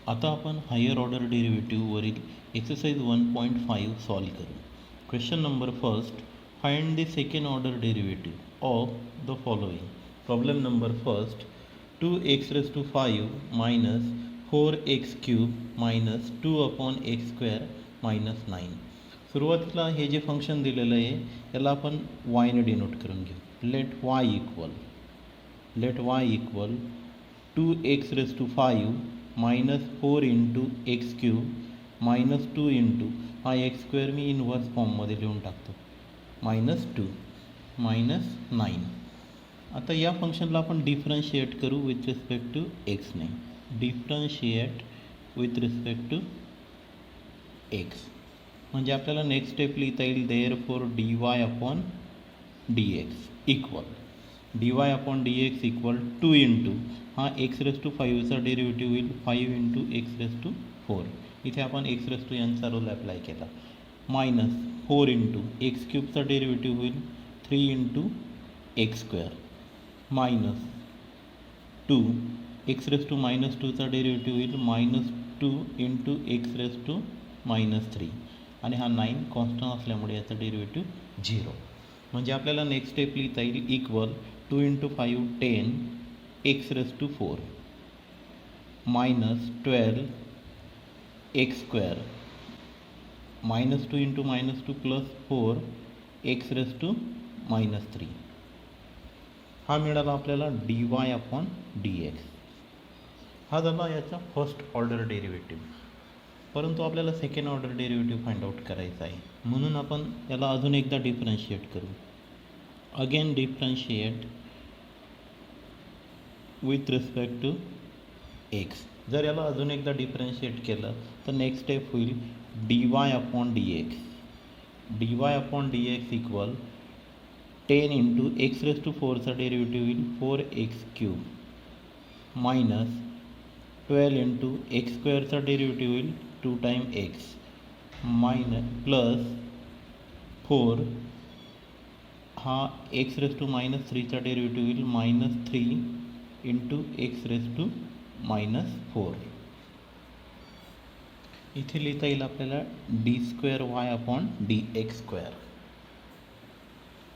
आता आपण higher order डेरिव्हेटिव्हवरील exercise 1.5 solve करू. Question number first, find the second order derivative of the following. Problem number first, 2x⁵ minus 4x³ minus 2/x² minus 9. सुरुवातीला हे जे function दिलेलं आहे याला आपण वायने डिनोट करून घेऊ. Let y equal 2x⁵ minus 4 into x³ minus 2 into हा x² मी इनवर्स फॉर्ममध्ये लिहून टाकतो मायनस 2 मायनस 9. आता या फंक्शनला आपण डिफरन्शिएट करू विथ रिस्पेक्ट टू एक्सने. Differentiate with respect to x म्हणजे आपल्याला नेक्स्ट स्टेप लिहिता येईल. Therefore dy/dx equal dy/dx equal 2 into हा x⁵चा डेरिव्हेटिव्ह होईल 5 इंटू x⁴. इथे आपण x⁴ चा रूल अप्लाय केला. मायनस 4 इंटू x³ चा डेरिव्हेटिव्ह होईल 3 इंटू x² मायनस 2 x⁻² चा डेरिव्हेटिव्ह होईल मायनस 2 इंटू x⁻³ आणि हा 9 कॉन्स्टंट असल्यामुळे याचा डेरिव्हेटिव्ह 0. म्हणजे आपल्याला नेक्स्ट स्टेप लिहिता येईल equal 2 into 5 10 x⁴ minus 12 x² minus 2 into minus 2 plus 4 x⁻³ हा मिळाला आपल्याला dy/dx. हा झाला याचा फर्स्ट ऑर्डर डेरिव्हेटिव्ह. परंतु आपल्याला second order derivative find out करायचा आहे म्हणून आपण याला अजून एकदा डिफरन्शिएट करू. Again differentiate with respect to x. जर याला अजून एकदा डिफरन्शिएट केलं तर नेक्स्ट स्टेप होईल dy/dx. dy/dx equal 10 into x⁴ चा डेरिव्हेटिव्ह होईल 4x³ मायनस 12 इंटू x² चा डेरिव्हेटिव्ह होईल 2 टाइम x मायनस प्लस 4 हा x⁻³ चा डेरिव्हेटिव्ह होईल मायनस 3 इंटू x⁻⁴. इथे लिहिता येईल आपल्याला d²y/dx².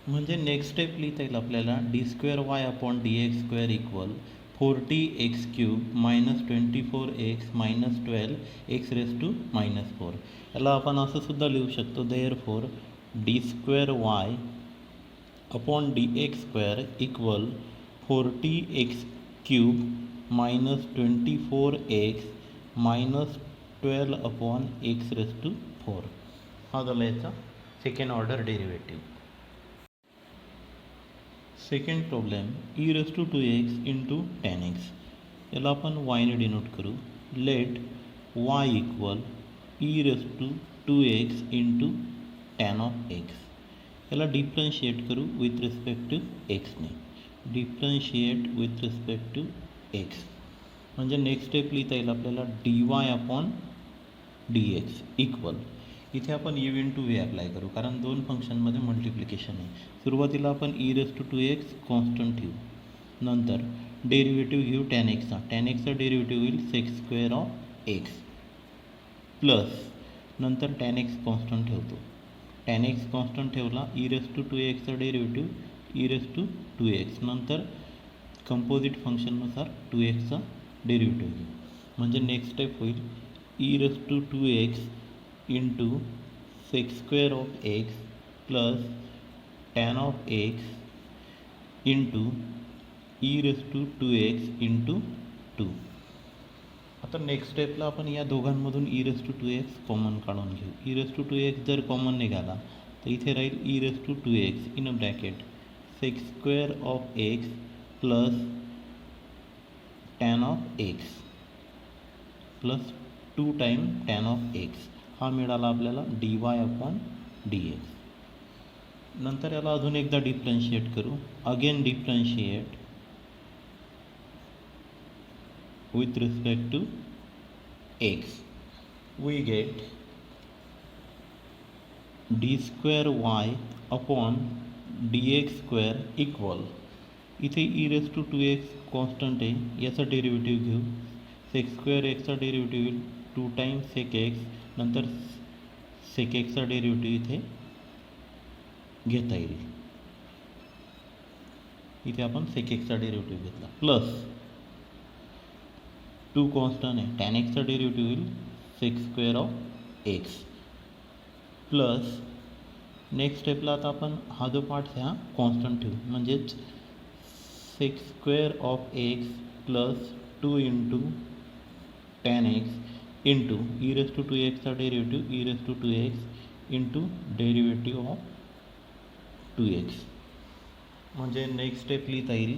म्हणजे नेक्स्ट स्टेप लिहिता येईल आपल्याला d²y/dx² equal 40x³ minus 24x minus 12x⁻⁴. याला आपण असं सुद्धा लिहू शकतो. Therefore d²y/dx² equal 40x³ minus 24x minus 12/x⁴. हा झाला याचा second order derivative. Second problem e⁻² into tan x. याला आपण वायने डिनोट करू. Let y equal e⁻² into tan x. याला डिफरन्शिएट करू विथ रिस्पेक्ट टू एक्सने. Differentiate with respect to x म्हणजे नेक्स्ट स्टेप लिहिता येईल आपल्याला dy/dx इक्वल इथे आपण u इंटू v अप्लाय करू कारण दोन फंक्शनमध्ये मल्टिप्लिकेशन आहे. सुरुवातीला आपण e⁻² कॉन्स्टंट ठेवू. नंतर डेरिव्हेटिव्ह घेऊ tan x चा. tan x चा डेरिव्हेटिव्ह होईल sec² प्लस नंतर tan x कॉन्स्टंट ठेवतो. tan x कॉन्स्टंट ठेवला e⁻² चा डेरिव्हेटिव्ह e⁻² नंतर कंपोजिट फंक्शननुसार 2x चा डेरिव्हेटिव्ह घेऊ. म्हणजे नेक्स्ट स्टेप होईल e⁻² into sec² plus tan x into e⁻² into 2. आता नेक्स्ट स्टेपला आपण या दोघांमधून e⁻² कॉमन काढून घेऊ. e⁻² जर कॉमन निघाला तर इथे राहील e⁻² in a bracket sec² plus tan x plus 2 time tan x. हा मिळाला आपल्याला dy/dx. नंतर याला अजून एकदा डिफरन्शिएट करू. Again differentiate with respect to x. We get d²y/dx² equal इथे e⁻² कॉन्स्टंट आहे याचा डेरिव्हेटिव्ह घेऊ सेक स्क्वेअर एक्सचा डेरिव्हेटिव्ह येईल 2 टाईम्स सेक एक्स, नंतर सेक एक्सचा डेरिव्हेटिव्ह इथे घेता येईल. इथे आपण सेक एक्सचा डेरिव्हेटिव्ह घेतला प्लस 2 कॉन्स्टंट आहे, टॅन एक्सचा डेरिव्हेटिव्ह येईल sec square of x plus next स्टेपला आता आपण हा जो पार्ट आहे हा कॉन्स्टंट ठेवू, म्हणजेच sec square of x plus 2 into tan x into e raise to 2x चा derivative e raise to 2x into derivative of 2x. म्हणजे नेक्स्ट स्टेप लिहिता येईल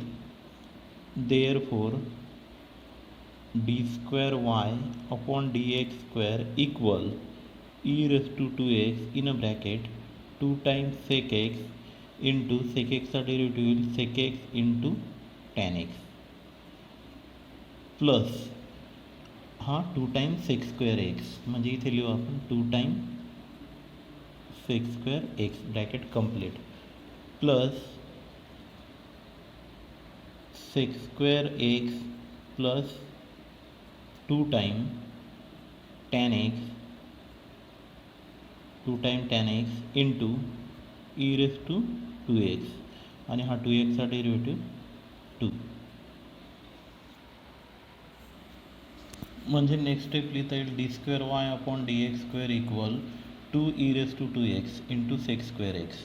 therefore d square Y upon D x square equal e raise to 2x in a bracket 2 times sec x into sec एक्सचा derivative येईल sec x into tan x plus हा 2 times सेक square x, म्हणजे इथे लिहू आपण 2 time sec square x bracket complete plus sec square x plus 2 time tan x 2 time tan x into e raise to 2x आणि हा 2x चा derivative 2. म्हणजे next step लिहिता येईल D square Y upon D x square equal 2 E raise to 2x into sec square X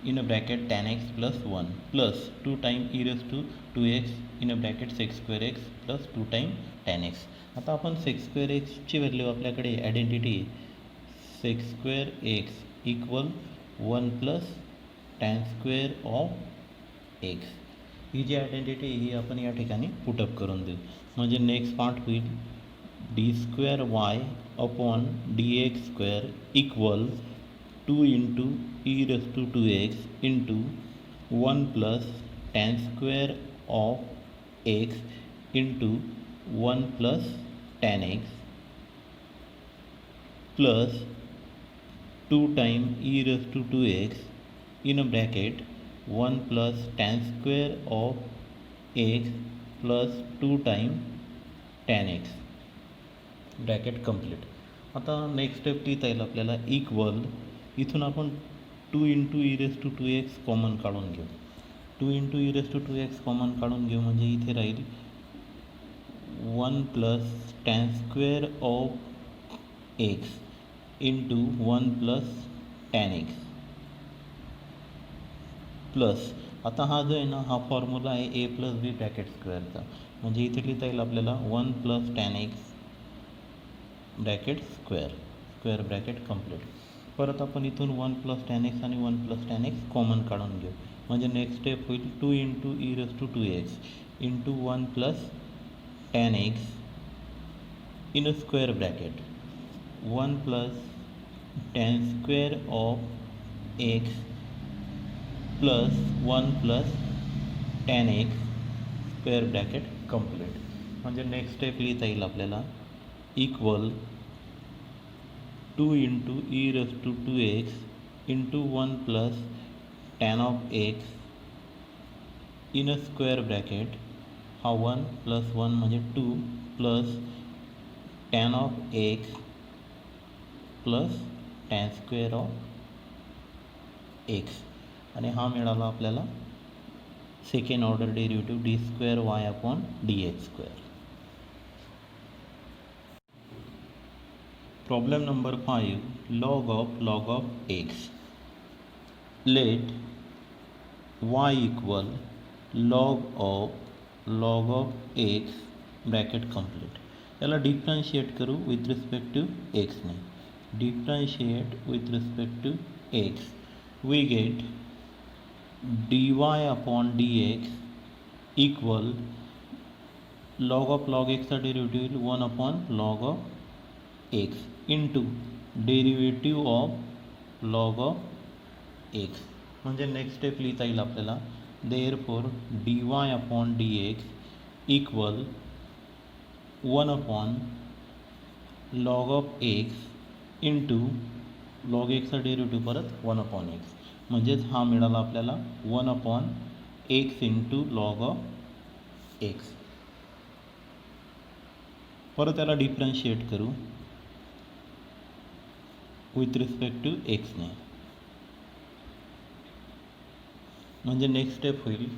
in a bracket tan x plus 1 plus 2 time E raise to 2x in a bracket sec square x plus 2 time tan X. आता आपण sec square एक्सची value आपल्याकडे identity sec square X equal 1 plus tan square of X, ही जी identity ही आपण या ठिकाणी पुटअप करून देऊ. म्हणजे नेक्स्ट पार्ट होईल d square Y upon D x square equal 2 into e raise to 2x into 1 plus tan square of x into 1 plus tan x plus 2 time E raise to 2x in a bracket 1 plus tan square of x plus 2 time tan x bracket complete. आता next step लिहिता येईल आपल्याला equal इथून आपण 2 into e raise to 2x common काढून घेऊ. 2 into e raise to 2x common काढून घेऊ म्हणजे इथे राहील 1 plus tan square of x into 1 plus tan x plus आता हा जो आहे ना हा फॉर्म्युला आहे ए प्लस बी ब्रॅकेट स्क्वेअरचा, म्हणजे इथे लिहिता येईल आपल्याला 1 plus tan x bracket square bracket complete. परत आपण इथून 1 प्लस टॅन एक्स आणि 1 प्लस टॅन एक्स कॉमन काढून घेऊ. म्हणजे नेक्स्ट स्टेप होईल 2 into e raise to 2x into 1 plus tan x in a square bracket 1 plus tan square of x plus 1 plus tan x square bracket complete. म्हणजे next step लिहिता येईल आपल्याला equal 2 into e raise to 2x into 1 plus tan of x in a square bracket हा 1 plus 1 म्हणजे 2 plus tan of x plus tan square of x आणि हा मिळाला आपल्याला second order derivative D square Y upon D x square. Problem number 5 log of x. Let y equal log of x bracket complete. याला differentiate करू with respect to एक्सने. Differentiate with respect to x we get dy upon dx equal log of x चा derivative 1 upon log of x into derivative of log of x. म्हणजे next step लिहिता येईल आपल्याला therefore dy upon dx equal 1 upon log of x into log x चा derivative परत 1 upon x. म्हणजेच हा मिळाला आपल्याला 1 upon x into log of x. परत त्याला डिफरन्शिएट करू विथ रिस्पेक्ट टू एक्सने. म्हणजे नेक्स्ट स्टेप होईल,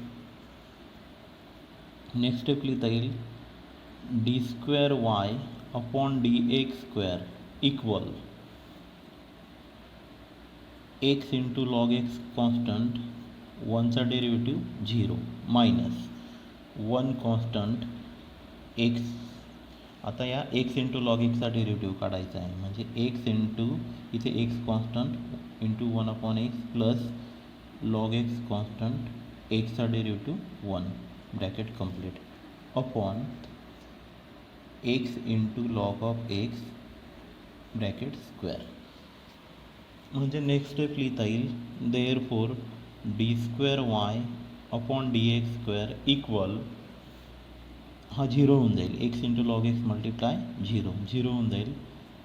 नेक्स्ट स्टेप लिहिता येईल D square Y upon D x square equal x into log x constant, वनचा डेरिव्हेटिव्ह 0 मायनस 1 कॉन्स्टंट एक्स. आता या एक्स इंटू लॉग एक्सचा डेरिव्हेटिव्ह काढायचा आहे, म्हणजे एक्स इंटू इथे x constant into 1 upon x plus log x constant एक्सचा derivative 1 bracket complete upon x into log of x bracket square. म्हणजे नेक्स्ट स्टेप लिहिता येईल therefore d square Y upon D x square equal, हा 0 होऊन जाईल, x into log x multiply 0 होऊन जाईल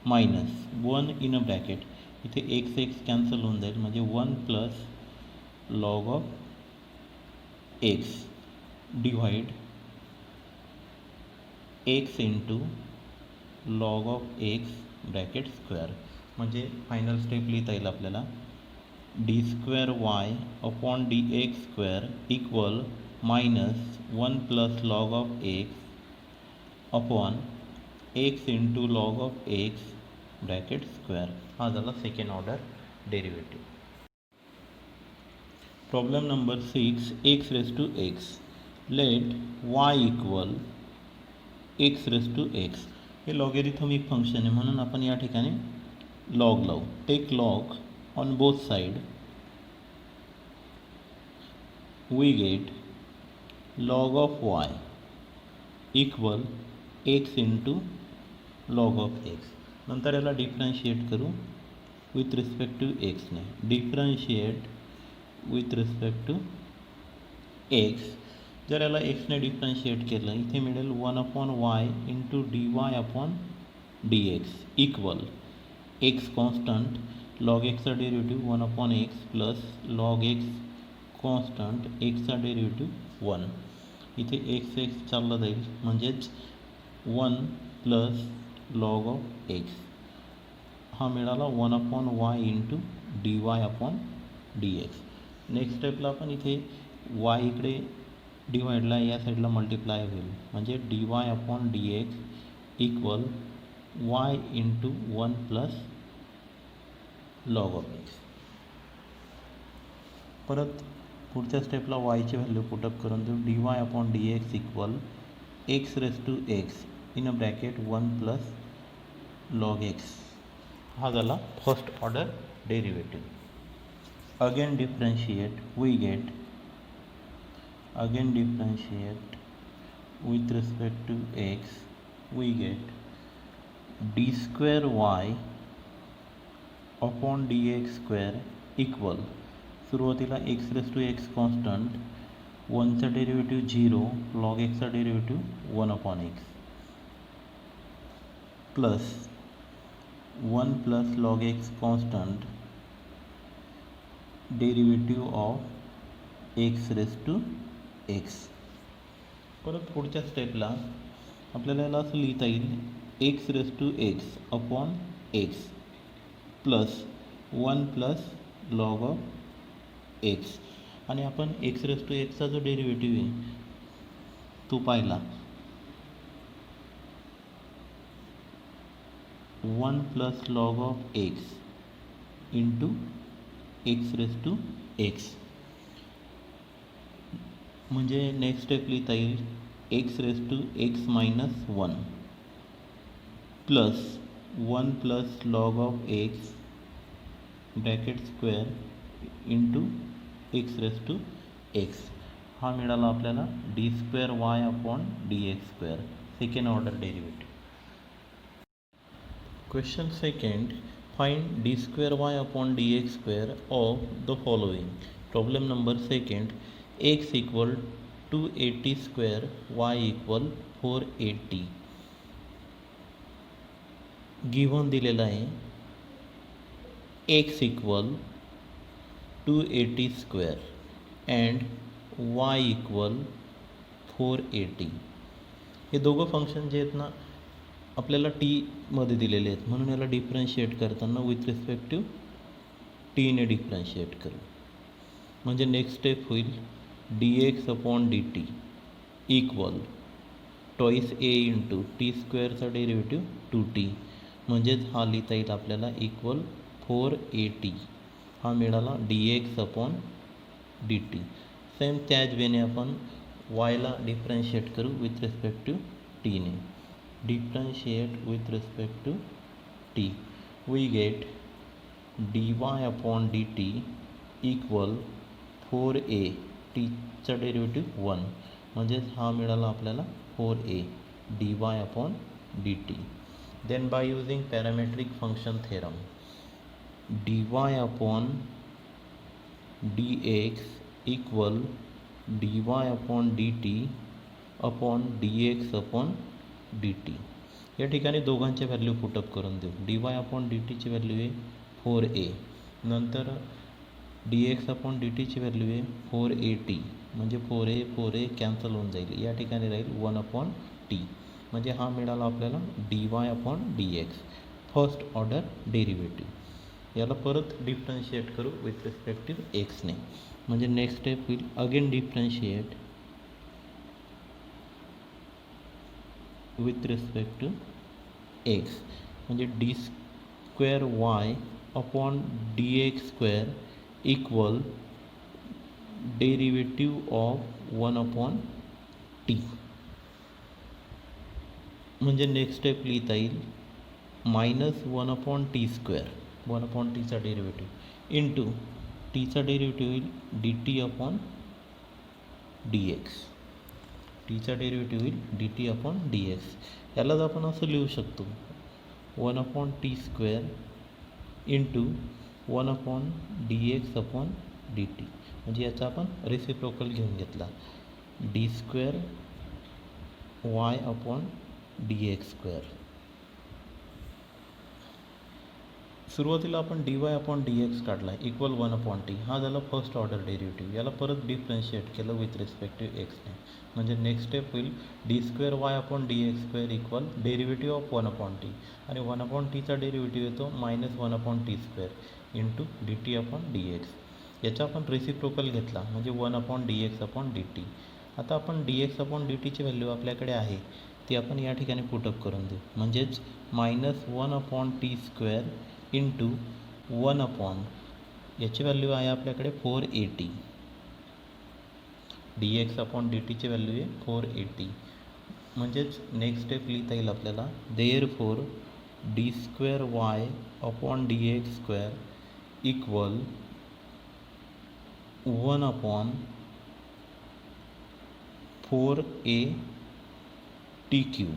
minus 1 in a bracket, इथे x x cancel होऊन जाईल, म्हणजे 1 plus log of x divide x into log of x bracket square. म्हणजे फायनल स्टेप लिहिता येईल आपल्याला d square Y upon D x square equal minus 1 plus log of x upon x into log of x bracket square. हा झाला second order derivative. Problem number 6, x raise to x. Let y equal x raise to x. हे logarithmic function आहे, म्हणून आपण या ठिकाणी log लावू. Take log on both side, we get log of y equal x into log of x. नंतर याला differentiate करू विथ रिस्पेक्ट टू एक्सने. Differentiate with respect to x. जर याला एक्सने डिफरन्शिएट केलं, इथे मिळेल 1 upon y into d y upon D x equal x constant log एक्सचा derivative 1 upon x plus log x constant एक्सचा डेरिव्हेटिव्ह 1. इथे एक्स एक्स चालला जाईल, म्हणजेच 1 प्लस लॉग ऑफ एक्स हा मिळाला 1 upon y into d y upon D x. Next स्टेपला आपण इथे वाय इकडे डिवाइडला या साईडला मल्टिप्लाय होईल, म्हणजे d y upon D x equal y into 1 plus log of x. परत पुढच्या स्टेपला वायची व्हॅल्यू पुटअप करून देऊ. D y upon D x equal x raise to x in a bracket 1 plus log x. हा झाला first order derivative. Again differentiate, we get again differentiate with respect to x, we get d square y upon dx square equal, सुरुवातीला x raise to x constant, 1चा derivative 0, log x चा derivative 1 upon x plus 1 plus log x constant derivative of x raise to x. परत पुढच्या स्टेपला आपल्याला याला असं लिहिता येईल x raise to x upon x plus 1 plus log of x. आणि आपण एक्स रेस टू एक्सचा जो डेरिव्हेटिव्ह आहे तो पाहिला 1 plus log of x into x raise to x. म्हणजे नेक्स्ट स्टेप लिहिता येईल x raise to x minus 1 plus 1 plus log of x bracket square into x raise to x. हा मिळाला आपल्याला d square Y upon D x square, second order derivative. Question second, find d square Y upon D x square of the following. Problem number second, x equal 280 square y equal 480. Given दिलेला आहे x equal 280 square and y, 480. हे दोघं function जे आहेत ना आपल्याला टीमध्ये दिलेले आहेत म्हणून याला डिफरन्शिएट करताना विथ रिस्पेक्ट टू टीने डिफरन्शिएट करू. म्हणजे नेक्स्ट स्टेप होईल d x upon d t equal twice a into t स्क्वेअरचा डेरिव्हेटिव्ह 2t. म्हणजेच हा लिहिता येईल आपल्याला इक्वल 4at. हा मिळाला d x upon d t. Same त्याच वेने आपण वायला डिफरन्शिएट करू विथ रिस्पेक्ट टू टीने. Differentiate with respect to t. We get d y upon d t equal 4a. टीचा डेरिव्हेटिव्ह 1. म्हणजेच हा मिळाला आपल्याला 4a dy upon dt. Then by using parametric function theorem, dy upon dx equal dy upon dt upon dx upon dt. या ठिकाणी दोघांच्या value put up करून देऊ. dy upon dt ची व्हॅल्यू आहे 4a. नंतर dx upon dt ची value आहे 4at. म्हणजे 4a कॅन्सल होऊन जाईल. या ठिकाणी राहील 1 अपॉन टी. म्हणजे हा मिळाला आपल्याला d y upon D x first order derivative. याला परत डिफरन्शिएट करू विथ रिस्पेक्ट टू एक्सने. म्हणजे नेक्स्ट स्टेप होईल again differentiate with respect to x. म्हणजे d square Y upon D x square equal derivative of 1 upon t. म्हणजे next step लिहिता येईल minus 1 upon t square. 1 upon टीचा derivative into टीचा derivative होईल d t upon D x. टीचा derivative होईल d t upon D x. यालाच आपण असं लिहू शकतो 1 upon t square into 1 upon D x upon d T. म्हणजे याचा आपण रेसिप्रोकल घेऊन घेतला D square Y upon D x square. सुरुवातीला आपण D y upon D x काढला इक्वल 1 अपॉन टी. हा झाला फर्स्ट ऑर्डर डेरिव्हेटिव्ह. याला परत डिफरन्शिएट केलं विथ रिस्पेक्ट टू एक्सने. म्हणजे नेक्स्ट स्टेप होईल d square Y upon D x square equal derivative of 1 upon t. आणि 1 अपॉन टीचा डेरिव्हेटिव्ह येतो minus 1 upon t square into d t upon D x. याचा आपण रेसिप्रोकल घेतला म्हणजे 1 upon D x upon d t. आता आपण d x upon d टीची व्हॅल्यू आपल्याकडे आहे ती आपण या ठिकाणी पुटअप करून देऊ. म्हणजेच minus 1 upon t square into 1 upon याची व्हॅल्यू आहे आपल्याकडे 480. डी एक्स अपॉन डी टीची व्हॅल्यू आहे 480. म्हणजेच नेक्स्ट स्टेप लिहिता येईल आपल्याला therefore d square Y upon D x square equal 1 upon 4a T cube.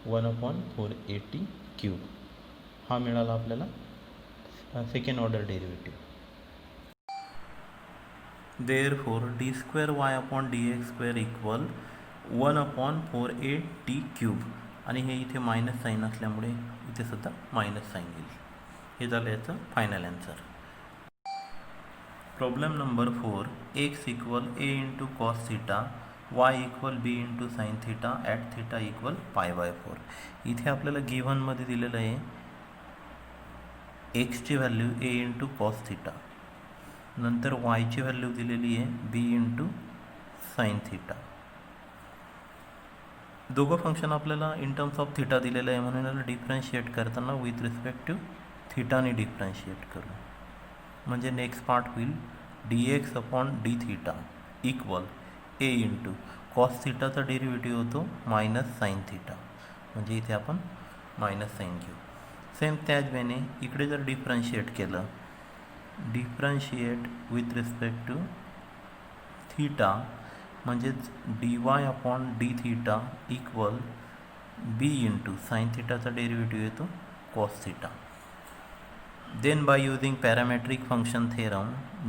1 upon 4a cube हा मिळाला आपल्याला second order derivative. Therefore d square Y upon D x square equal 1 upon 4a T cube. आणि हे इथे minus sine असल्यामुळे इथे सुद्धा minus sine येईल. हे झालं याचं final answer. Problem number 4 x equal a into cos theta y equal b into sine theta at theta equal π/4. इथे आपल्याला गिव्हनमध्ये दिलेलं आहे एक्सची value a into cos theta. नंतर वायची व्हॅल्यू दिलेली आहे बी इंटू साइन थिटा. दोघं फंक्शन आपल्याला इन टर्म्स ऑफ थिटा दिलेलं आहे म्हणून याला डिफरन्शिएट करताना विथ रिस्पेक्ट टू थिटाने डिफरन्शिएट करू. म्हणजे नेक्स्ट पार्ट होईल d x upon d theta equal a into cos थिटाचा derivative होतो मायनस साइन थिटा. म्हणजे इथे आपण मायनस साइन घेऊ. सेम त्याच वेने इकडे जर डिफरन्शिएट केलं differentiate with respect to theta म्हणजेच d y upon d theta equal b into sine थिटाचा डेरिव्हेटिव्ह येतो cos theta. Then by using parametric function theorem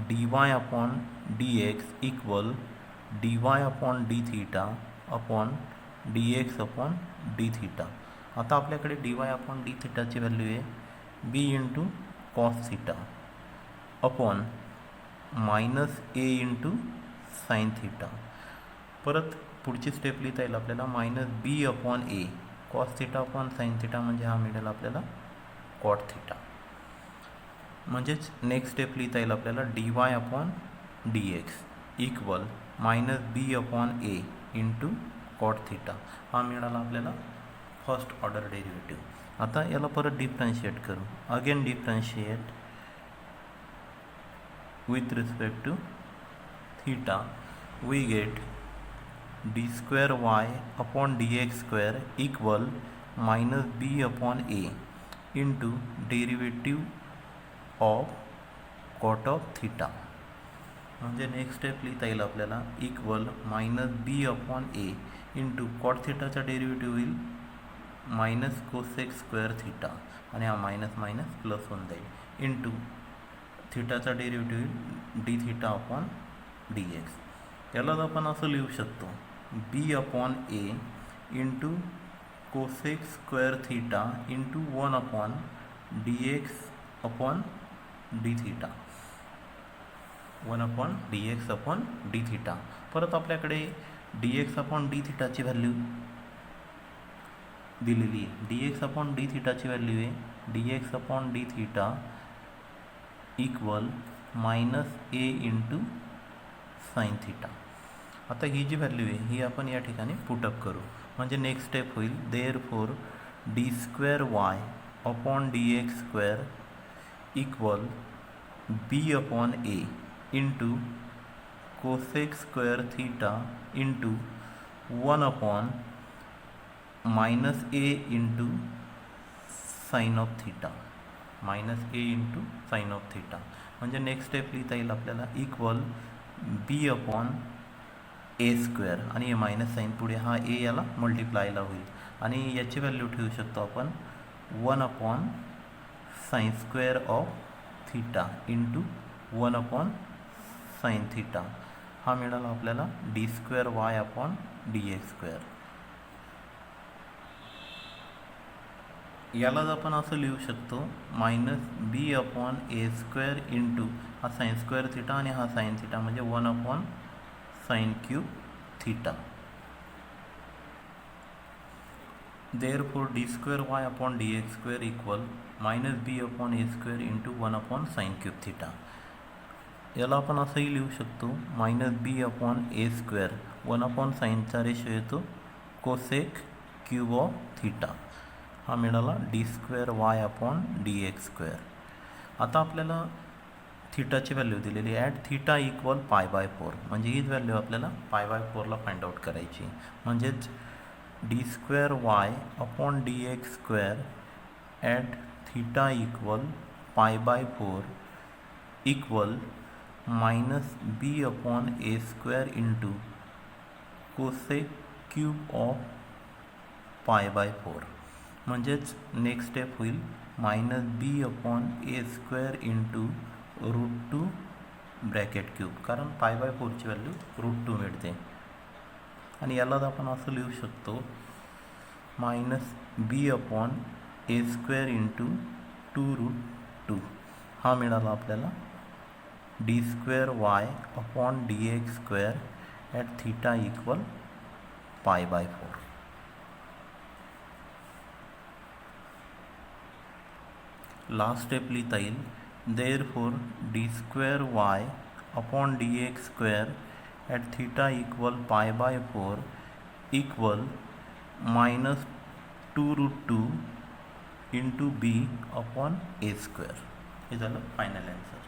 dy upon dx equal dy upon d theta upon dx upon d theta. आता आपल्याकडे dy upon d theta ची value आहे b into cos theta upon minus a into sine theta. परत पुढची step लिहिता येईल आपल्याला minus b upon a cos theta upon sine theta म्हणजे हा मिळेल आपल्याला कॉट थिटा. म्हणजेच नेक्स्ट स्टेप लिहिता येईल आपल्याला dy upon dx equal minus b upon a into cot theta. हा मिळाला आपल्याला फर्स्ट ऑर्डर डेरिव्हेटिव्ह. आता याला परत डिफरन्शिएट करू. Again differentiate with respect to theta, we get d square y upon dx square equal minus b upon a into derivative of cot of theta. म्हणजे next step लिहिता येईल आपल्याला equal minus b upon a into cot थिटाचा derivative होईल minus cosec square theta आणि हा minus minus plus होऊन जाईल इंटू थिटाचा derivative d theta upon D x. यालाच आपण असं लिहू शकतो b upon a into cosec square theta into 1 upon D x upon d theta. 1 upon D x upon d theta. परत आपल्याकडे डी एक्स अपॉन डी थिटाची value दिलेली आहे. डी एक्स अपॉन डी थिटाची व्हॅल्यू आहे d x upon d theta equal minus a into sine theta. आता ही जी value आहे ही आपण या ठिकाणी पुटअप करू. म्हणजे नेक्स्ट स्टेप होईल there four d square Y upon D x square equal b upon a into cosec square theta into 1 upon minus a into sine of theta. Minus a into sine of theta. म्हणजे next step लिहिता येईल आपल्याला equal b upon a square आणि हे minus sine पुढे हा ए याला मल्टिप्लायला होईल आणि याची व्हॅल्यू ठेवू शकतो आपण 1 upon sine square of theta into 1 upon sine theta. हा मिळाला आपल्याला d square Y upon D x square. यालाच आपण असं लिहू शकतो minus b upon a square into हा साईन स्क्वेअर थिटा आणि हा साईन थिटा म्हणजे 1 upon sine cube theta. Therefore d square Y upon D x square equal minus b upon a square into 1 upon sine cube theta. याला आपण असंही लिहू शकतो minus b upon a square 1 upon साईनचा ratio येतो cosec cube of theta. हा मिळाला D square Y upon D x square. आता आपल्याला थिटाची व्हॅल्यू दिलेली at theta equal pi by 4 म्हणजे हीच व्हॅल्यू आपल्याला पाय बाय 4ला फाइंड आउट करायची. म्हणजेच d square Y upon D x square at theta equal pi by 4 equal minus b upon a square into cosec cube of pi by 4. म्हणजेच next step होईल minus b upon a square into √2 bracket cube कारण pi bye 4ची value √2 मिळते. आणि यालाच आपण असं लिहू शकतो minus b upon a square into 2√2. हा मिळाला आपल्याला d square Y upon D x square at theta equal pi by 4. Last step लिहिता येईल therefore d square Y upon D x square at theta equal pi by 4 equal minus 2√2 into b upon a square. हे झालं final answer.